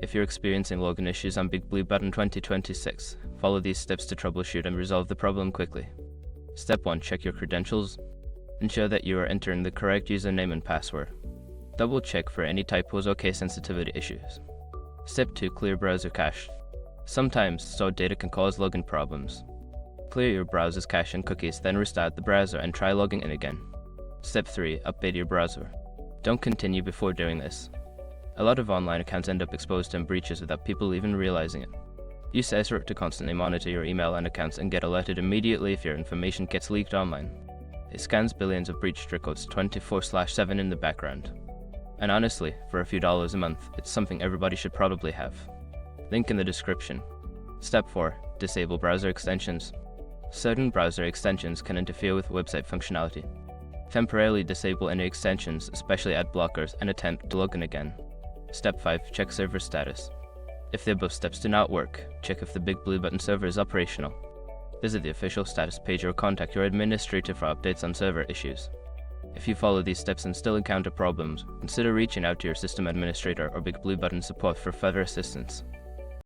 If you're experiencing login issues on BigBlueButton 2026, follow these steps to troubleshoot and resolve the problem quickly. Step 1. Check your credentials. Ensure that you are entering the correct username and password. Double check for any typos or case sensitivity issues. Step 2. Clear browser cache. Sometimes stored data can cause login problems. Clear your browser's cache and cookies, then restart the browser and try logging in again. Step 3. Update your browser. Don't continue before doing this. A lot of online accounts end up exposed to breaches without people even realizing it. Use SROC to constantly monitor your email and accounts and get alerted immediately if your information gets leaked online. It scans billions of breach records 24/7 in the background. And honestly, for a few dollars a month, it's something everybody should probably have. Link in the description. Step 4. Disable browser extensions. Certain browser extensions can interfere with website functionality. Temporarily disable any extensions, especially ad blockers, and attempt to log in again. Step 5. Check server status. If the above steps do not work, check if the BigBlueButton server is operational. Visit the official status page or contact your administrator for updates on server issues. If you follow these steps and still encounter problems, consider reaching out to your system administrator or BigBlueButton support for further assistance.